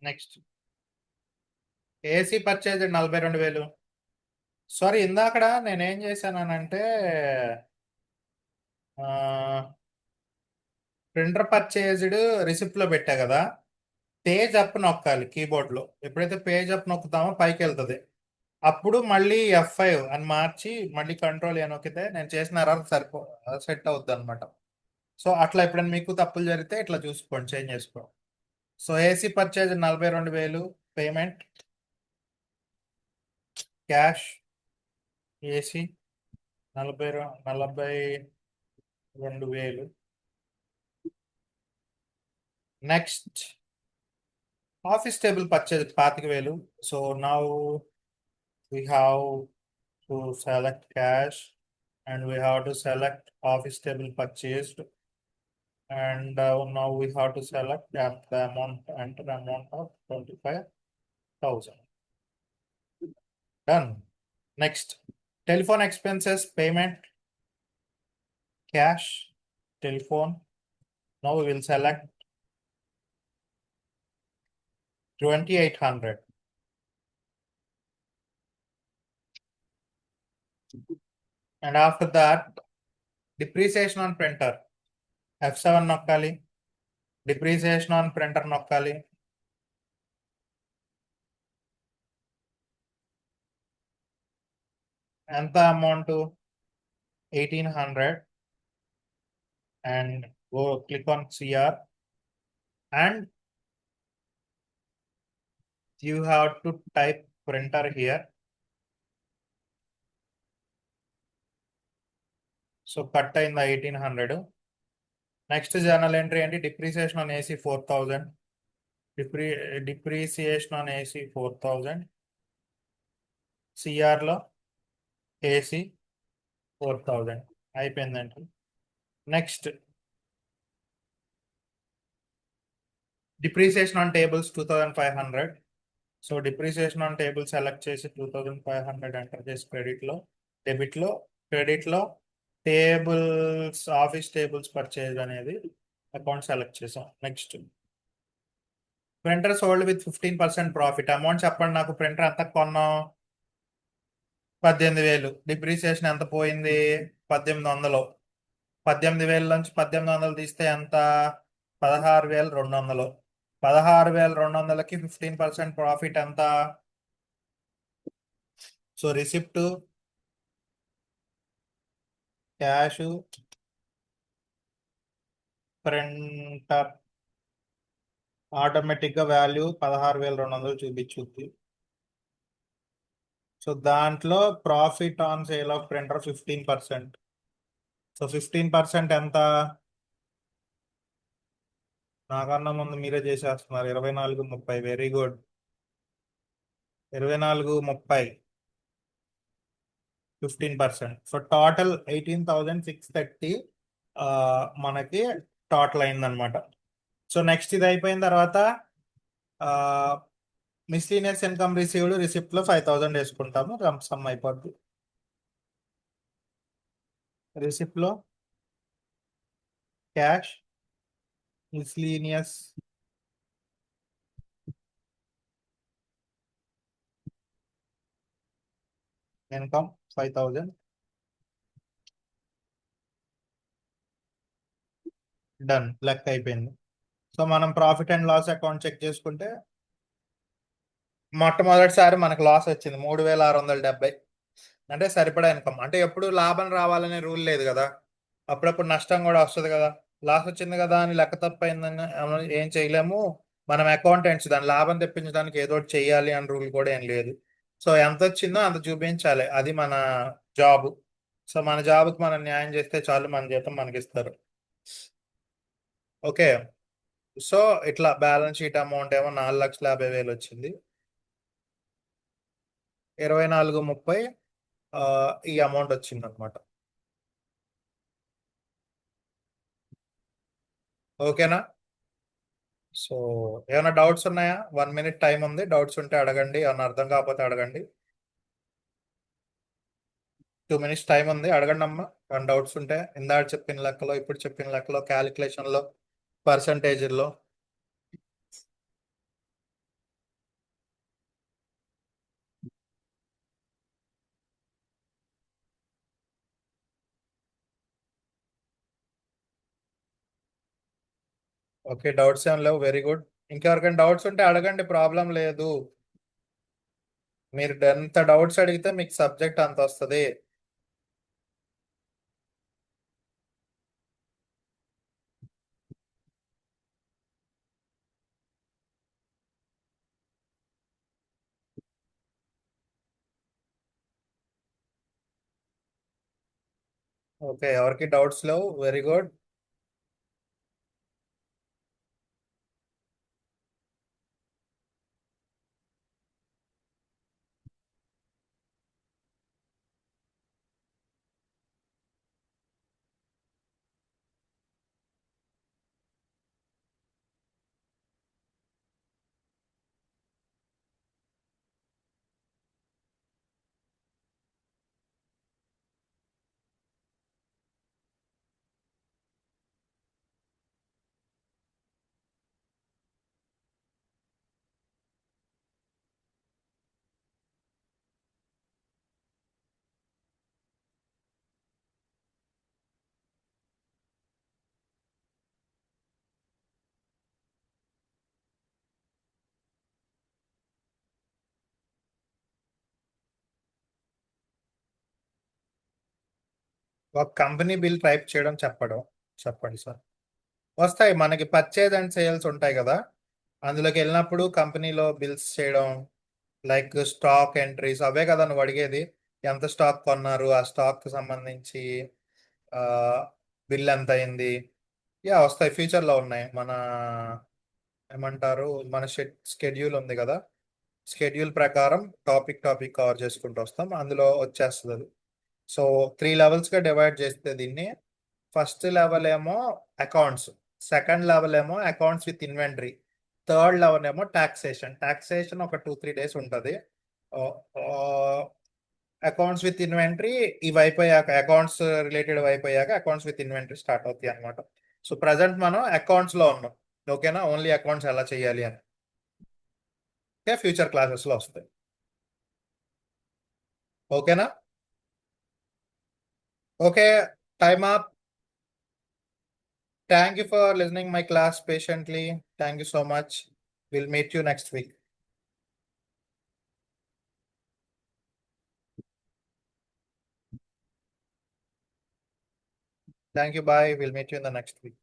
next AC purchase 42,000 sorry ఇందాకడ నేనేం చేశానంటే ప్రింటర్ పర్చేజ్డ్ రిసిప్ట్ లో పెట్టా కదా పేజ్ అప్ నొక్కాలి కీబోర్డ్ లో ఎప్పుడైతే పేజ్ అప్ నొక్కుతామో పైకి వెళ్తుంది అప్పుడు మళ్ళీ F5 అని మార్చి మళ్ళీ కంట్రోల్ ఏ నొక్కితే నేను చేసిన ఎర్రర్ సెట్ అవుద్ది అనమాట సో అట్లా ఎప్పుడైనా మీకు తప్పులు జరిగితే ఇట్లా చూసుకోండి చేంజ్ చేసుకో so AC purchase 42,000 payment cash AC 42,000 next office table purchase 25,000 so now we have to select cash and we have to select office table purchased and now we have to select the amount, enter amount of 25,000. Done. Next Telephone expenses, payment, cash, telephone. Now we will select 2800. And after that, depreciation on printer. F7 నొక్కాలి. Depreciation on printer నొక్కాలి. ఎంత amount? 1800. And go click on CR. And you have to type printer here. So cut in the 1800. Next journal entry and depreciation on AC 4000. Depreciation on AC 4000. CR లో AC 4000 అయిపోయిందండి. Next depreciation on tables 2500. So depreciation on table select చేసి 2500 enter చేసి credit లో tables office tables purchase అనేది account select చేసాం. Next printer sold with 15% profit. Amount చెప్పండి నాకు. Printer ఎంత కొన్నాం? 18,000. డిప్రిసియేషన్ ఎంత పోయింది? 1800. 18,000 నుంచి 1800 తీస్తే ఎంత? 16,200. 16,200కి 15% ప్రాఫిట్ ఎంత? సో రిసిప్ట్, క్యాష్, ప్రింటర్ ఆటోమేటిక్గా వాల్యూ 16,200 చూపించుద్ది. సో దాంట్లో profit on sale of printer 15%. So 15% ఎంత? నాకన్నా ముందు మీరే చేసేస్తున్నారు. 24.30. Very good. 24.30. 15%. సో టోటల్ 18,630 మనకి టోటల్ అయిందనమాట. సో నెక్స్ట్ ఇది అయిపోయిన తర్వాత మిస్లీనియస్ ఇన్కమ్ రిసీవ్డ్ రిసిప్ట్ లో 5,000 వేసుకుంటాము. సమ్ అయిపోద్ది. రిసిప్ట్ లో క్యాష్, మిస్లీనియస్ ఇన్కమ్ 5,000. డన్. లెక్క అయిపోయింది. సో మనం profit and loss account check చేసుకుంటే మొట్టమొదటిసారి మనకు లాస్ వచ్చింది 3,670. అంటే సరిపడా ఇన్కమ్. అంటే ఎప్పుడు లాభం రావాలనే రూల్ లేదు కదా, అప్పుడప్పుడు నష్టం కూడా వస్తుంది కదా. లాస్ వచ్చింది కదా అని లెక్క తప్పైందని ఏం చేయలేము. మనం అకౌంటెంట్స్, దాని లాభం తెప్పించడానికి ఏదో ఒకటి చెయ్యాలి అని రూల్ కూడా ఏం లేదు. సో ఎంత వచ్చిందో అంత చూపించాలి, అది మన జాబ్. సో మన జాబ్కి మనం న్యాయం చేస్తే చాలు, మన జీతం మనకి ఇస్తారు. ఓకే. సో ఇట్లా బ్యాలెన్స్ షీట్ అమౌంట్ ఏమో 4,50,000 వచ్చింది. 24.30 ఈ అమౌంట్ వచ్చింది అనమాట. ఓకేనా? సో ఏమైనా డౌట్స్ ఉన్నాయా? 1 minute టైం ఉంది. డౌట్స్ ఉంటే అడగండి, ఏమైనా అర్థం కాకపోతే అడగండి. 2 minutes టైం ఉంది, అడగండి అమ్మా. ఏమైనా డౌట్స్ ఉంటే ఇందాక చెప్పిన లెక్కలో, ఇప్పుడు చెప్పిన లెక్కలో, క్యాలిక్యులేషన్లో, పర్సంటేజ్లో. ఓకే, డౌట్స్ ఏం లేవు. Very good. ఇంకెవరికైనా డౌట్స్ ఉంటే అడగండి, ప్రాబ్లం లేదు. మీరు ఎంత డౌట్స్ అడిగితే మీకు సబ్జెక్ట్ అంత వస్తుంది. ఓకే, ఎవరికి డౌట్స్ లేవు. Very good. ఒక కంపెనీ బిల్ టైప్ చేయడం చెప్పండి సార్. వస్తాయి, మనకి పర్చేజ్ అండ్ సేల్స్ ఉంటాయి కదా, అందులోకి వెళ్ళినప్పుడు కంపెనీలో బిల్స్ చేయడం, లైక్ స్టాక్ ఎంట్రీస్ అవే కదా నువ్వు అడిగేది. ఎంత స్టాక్ కొన్నారు, ఆ స్టాక్ సంబంధించి ఆ బిల్ ఎంత అయింది. యా వస్తాయి, ఫ్యూచర్లో ఉన్నాయి. మన ఏమంటారు, మన స్కెడ్యూల్ ఉంది కదా, స్కెడ్యూల్ ప్రకారం టాపిక్ కవర్ చేసుకుంటూ వస్తాం, అందులో వచ్చేస్తుంది అది. సో 3 లెవెల్స్గా డివైడ్ చేస్తే దీన్ని, ఫస్ట్ లెవెల్ ఏమో అకౌంట్స్, సెకండ్ లెవెల్ ఏమో accounts with inventory, third level ఏమో టాక్సేషన్ ఒక 2-3 డేస్ ఉంటుంది. అకౌంట్స్ విత్ ఇన్వెంటరీ ఇవి అయిపోయాక, అకౌంట్స్ రిలేటెడ్ అయిపోయాక అకౌంట్స్ విత్ ఇన్వెంటరీ స్టార్ట్ అవుతాయి అనమాట. సో ప్రజెంట్ మనం అకౌంట్స్లో ఉన్నాం. ఓకేనా, ఓన్లీ అకౌంట్స్ ఎలా చేయాలి అని ఫ్యూచర్ క్లాసెస్లో వస్తాయి. ఓకేనా. Okay, time up. Thank you for listening my class patiently. Thank you so much. Will meet you next week. Thank you, bye. Will meet you in the next week.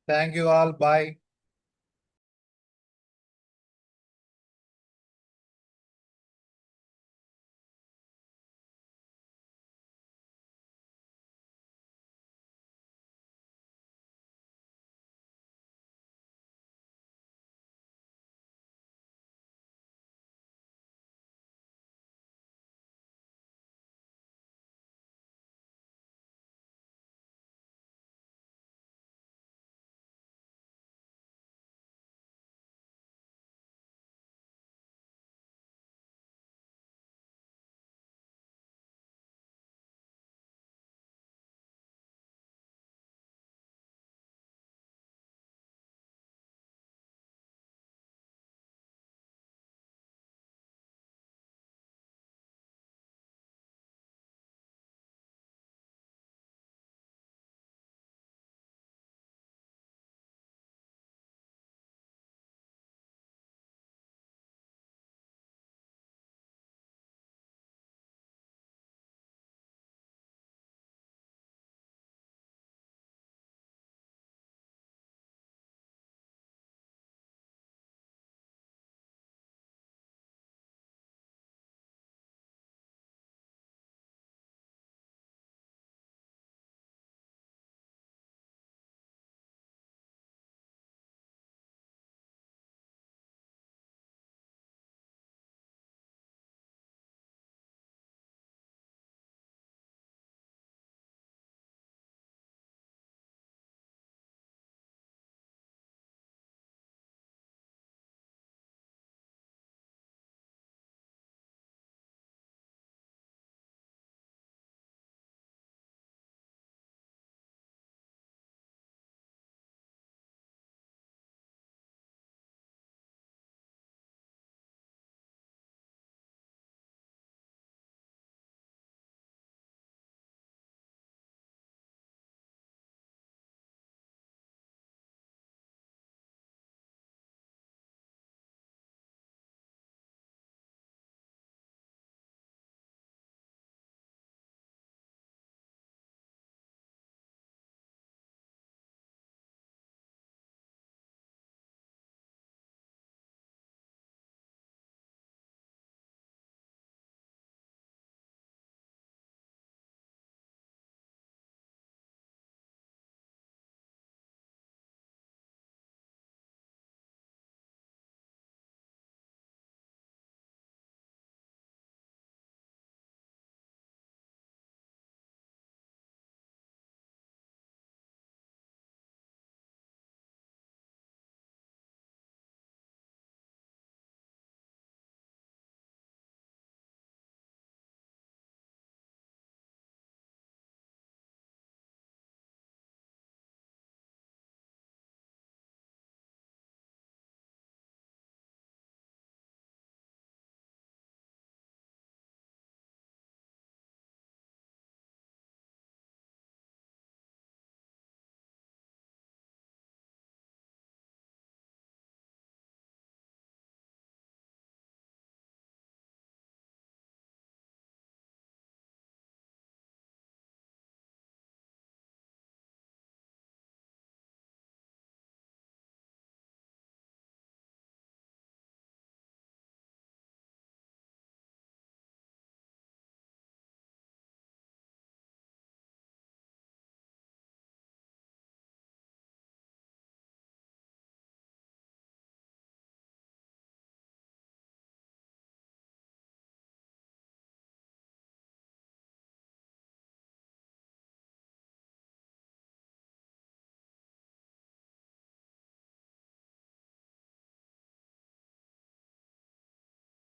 Thank you all, bye.